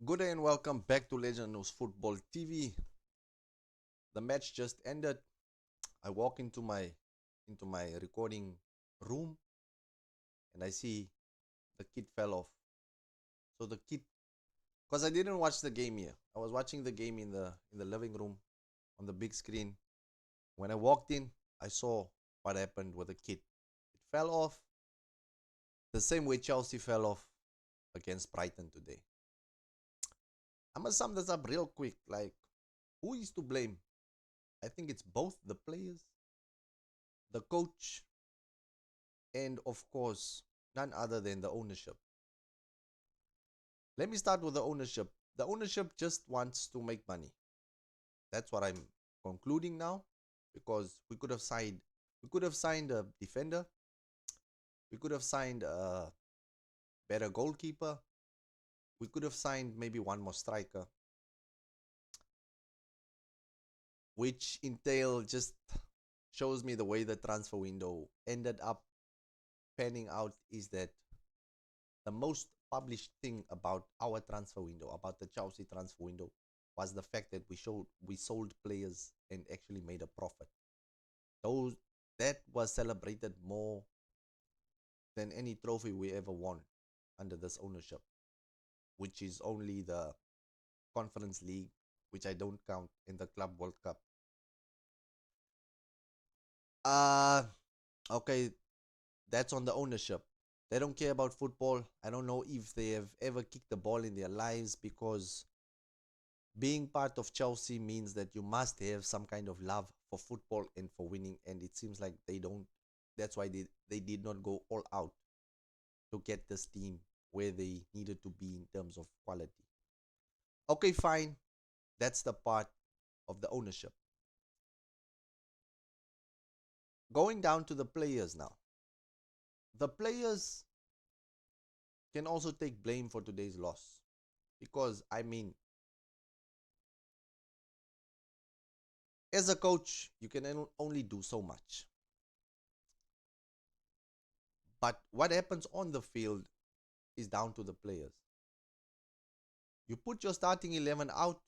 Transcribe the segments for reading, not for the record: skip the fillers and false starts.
Good day and welcome back to Legend News Football TV. The match just ended. I walk into my recording room and I see the kid fell off. So the kid, because I didn't watch the game here. I was watching the game in the living room on the big screen. When I walked in, I saw what happened with the kid. It fell off the same way Chelsea fell off against Brighton today. I'm gonna sum this up real quick. Like, who is to blame? I think it's both the players, the coach, and of course, none other than the ownership. Let me start with the ownership. The ownership just wants to make money. That's what I'm concluding now, because we could have signed a defender, we could have signed a better goalkeeper, we could have signed maybe one more striker, which entail just shows me the way the transfer window ended up panning out is that the most published thing about our transfer window, about the Chelsea transfer window, was the fact that we sold players and actually made a profit. Those that was celebrated more than any trophy we ever won under this ownership, which is only the Conference League, which I don't count, in the Club World Cup. Uh okay, that's on the ownership. They don't care about football. I don't know if they have ever kicked the ball in their lives, because being part of Chelsea means that you must have some kind of love for football and for winning, and it seems like they don't. That's why they did not go all out to get this team where they needed to be in terms of quality. Okay, fine. That's the part of the ownership. Going down to the players now. The players can also take blame for today's loss, because I mean, as a coach, you can only do so much. But what happens on the field is down to the players. You put your starting 11 out.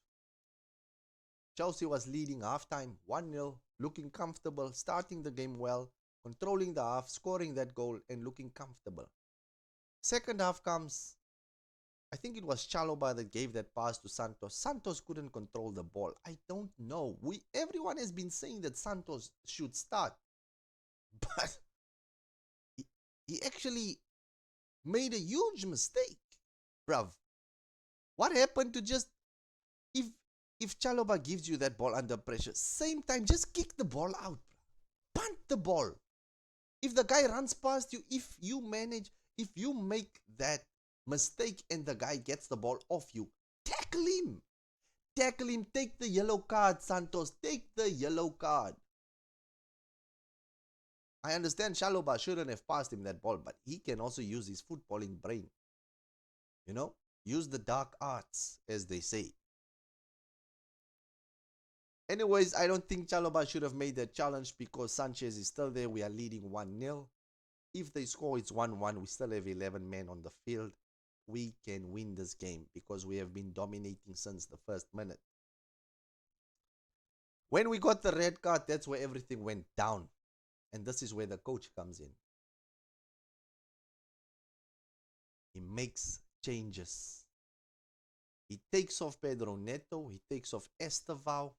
Chelsea was leading halftime 1-0, looking comfortable, starting the game well, controlling the half, scoring that goal, and looking comfortable. Second half comes, I think it was Chalobah that gave that pass to Santos. Santos couldn't control the ball. I don't know. Everyone has been saying that Santos should start, but he, he actually made a huge mistake, bruv. What happened to just if if Chalobah gives you that ball under pressure, same time just kick the ball out, punt the ball. If the guy runs past you, if you make that mistake and the guy gets the ball off you, tackle him. Tackle him. Take the yellow card, Santos. Take the yellow card. I understand Chalobah shouldn't have passed him that ball, but he can also use his footballing brain. You know, use the dark arts, as they say. Anyways, I don't think Chalobah should have made that challenge, because Sanchez is still there. We are leading 1-0. If they score, it's 1-1. We still have 11 men on the field. We can win this game because we have been dominating since the first minute. When we got the red card, that's where everything went down. And this is where the coach comes in. He makes changes. He takes off Pedro Neto. He takes off Estevao.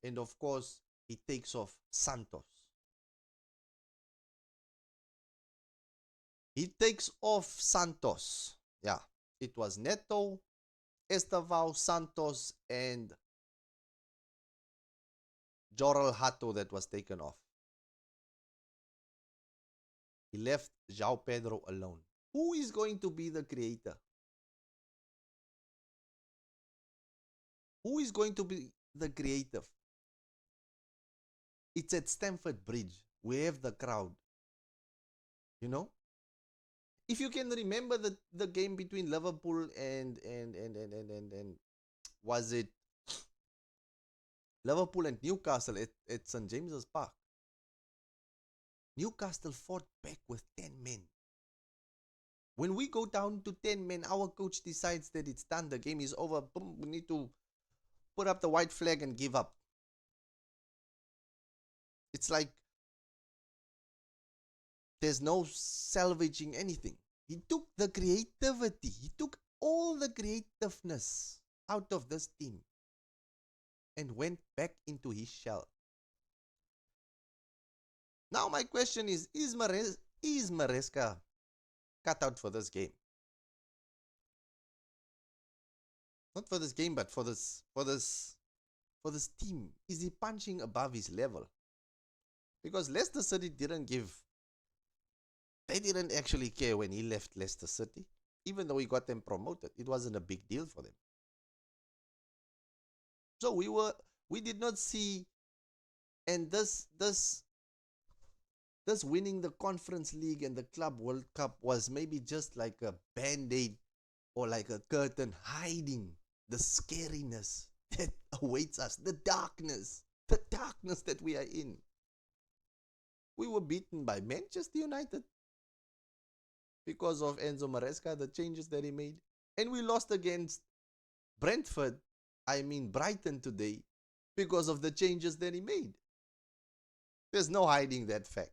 And of course, he takes off Santos. He takes off Santos. Yeah, it was Neto, Estevao, Santos, and Joral Hato that was taken off. He left João Pedro alone. Who is going to be the creator? Who is going to be the creative? It's at Stamford Bridge. We have the crowd. You know? If you can remember the game between Liverpool and was it Liverpool and Newcastle at St. James's Park? Newcastle fought back with 10 men. When we go down to 10 men, our coach decides that it's done, the game is over. Boom, we need to put up the white flag and give up. It's like there's no salvaging anything. He took the creativity, he took all the creativeness out of this team and went back into his shell. Now my question is Maresca cut out for this game? Not for this game, but for this team. Is he punching above his level? Because Leicester City they didn't actually care when he left Leicester City. Even though he got them promoted, it wasn't a big deal for them. So we did not see, and this winning the Conference League and the Club World Cup was maybe just like a band-aid or like a curtain hiding the scariness that awaits us, the darkness that we are in. We were beaten by Manchester United because of Enzo Maresca, the changes that he made. And we lost against Brighton today because of the changes that he made. There's no hiding that fact.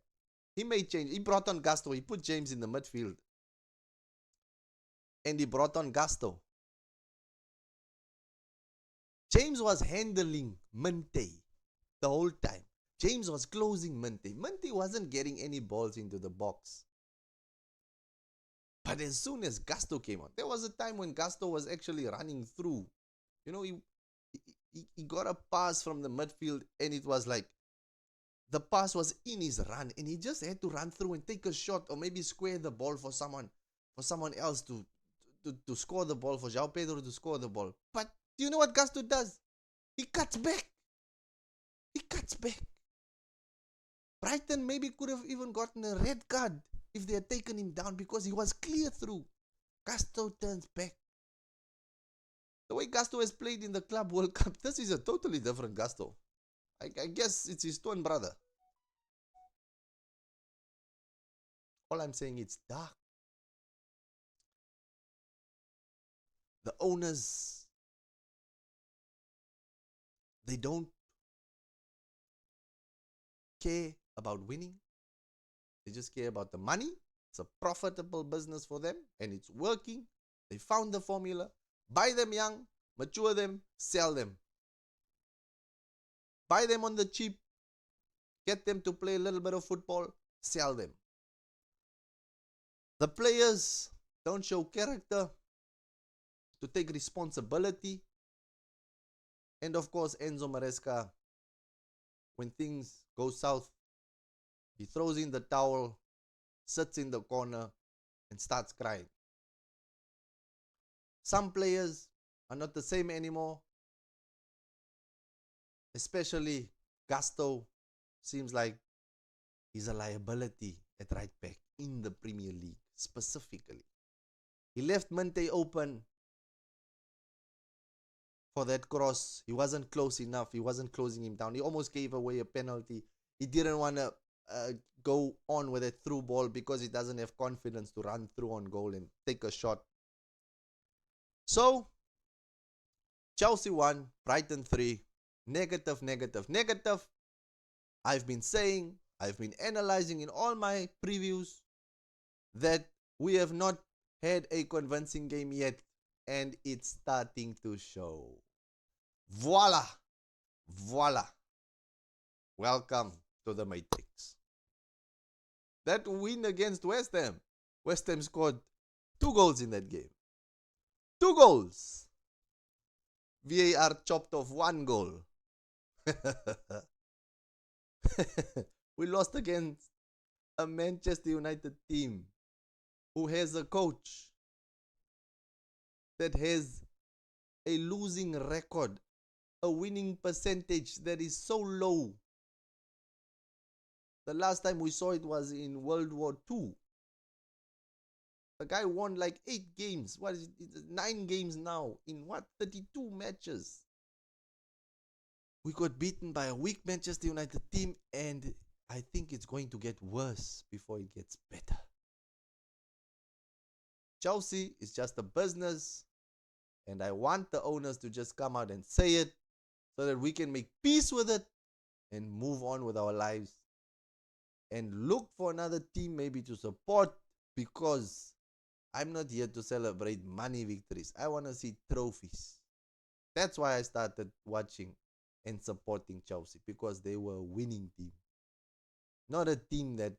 He made change. He brought on Gusto. He put James in the midfield. And he brought on Gusto. James was handling Minte the whole time. James was closing Minte. Minte wasn't getting any balls into the box. But as soon as Gusto came on, there was a time when Gusto was actually running through. You know, he got a pass from the midfield and it was like the pass was in his run and he just had to run through and take a shot or maybe square the ball for someone else to score the ball, for João Pedro to score the ball. But do you know what Gusto does? He cuts back. Brighton maybe could have even gotten a red card if they had taken him down because he was clear through. Gusto turns back. The way Gusto has played in the Club World Cup, this is a totally different Gusto. I guess it's his twin brother. All I'm saying, it's dark. The owners, they don't care about winning. They just care about the money. It's a profitable business for them and it's working. They found the formula. Buy them young, mature them, sell them. Buy them on the cheap, get them to play a little bit of football, sell them. The players don't show character to take responsibility. And of course, Enzo Maresca, when things go south, he throws in the towel, sits in the corner, and starts crying. Some players are not the same anymore. Especially Gusto seems like he's a liability at right back in the Premier League specifically. He left Minte open for that cross. He wasn't close enough. He wasn't closing him down. He almost gave away a penalty. He didn't want to go on with a through ball because he doesn't have confidence to run through on goal and take a shot. So, Chelsea 1, Brighton 3. Negative. I've been analyzing in all my previews that we have not had a convincing game yet, and it's starting to show. Voila. Welcome to the Matrix. That win against West Ham. West Ham scored 2 goals in that game. 2 goals. VAR chopped off 1 goal. We lost against a Manchester United team who has a coach that has a losing record, a winning percentage that is so low. The last time we saw it was in World War II. The guy won like 8 games. What is it? 9 games now in 32 matches. We got beaten by a weak Manchester United team, and I think it's going to get worse before it gets better. Chelsea is just a business, and I want the owners to just come out and say it so that we can make peace with it and move on with our lives and look for another team maybe to support, because I'm not here to celebrate money victories. I want to see trophies. That's why I started watching and supporting Chelsea, because they were a winning team, not a team that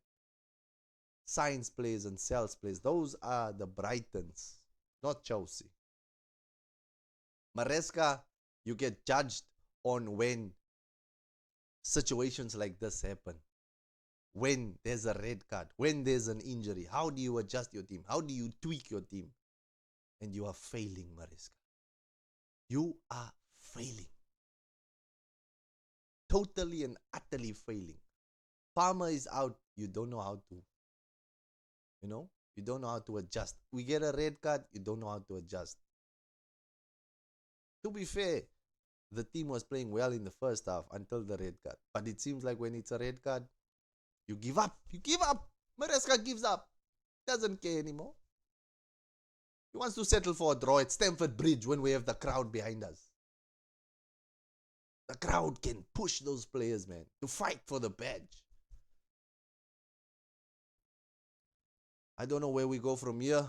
signs players and sells players. Those are the Brightons, not Chelsea. Maresca, you get judged on when situations like this happen. When there's a red card, when there's an injury, how do you adjust your team? How do you tweak your team? And you are failing, Maresca. You are failing. Totally and utterly failing. Palmer is out. You don't know how to, you don't know how to adjust. We get a red card, you don't know how to adjust. To be fair, the team was playing well in the first half until the red card. But it seems like when it's a red card, you give up. You give up. Maresca gives up. Doesn't care anymore. He wants to settle for a draw at Stamford Bridge when we have the crowd behind us. The crowd can push those players, man, to fight for the badge. I don't know where we go from here,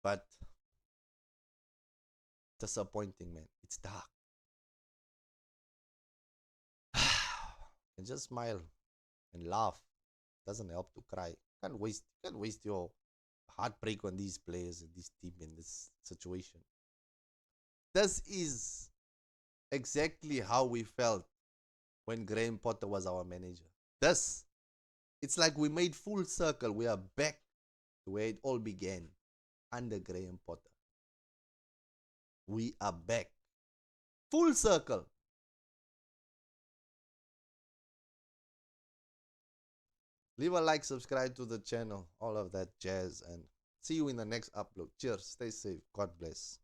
but disappointing, man. It's dark. And just smile and laugh. Doesn't help to cry. Can't waste your heartbreak on these players and this team in this situation. This is exactly how we felt when Graham Potter was our manager. It's like we made full circle. We are back to where it all began under Graham Potter. We are back. Full circle. Leave a like, subscribe to the channel, all of that jazz, and see you in the next upload. Cheers. Stay safe. God bless.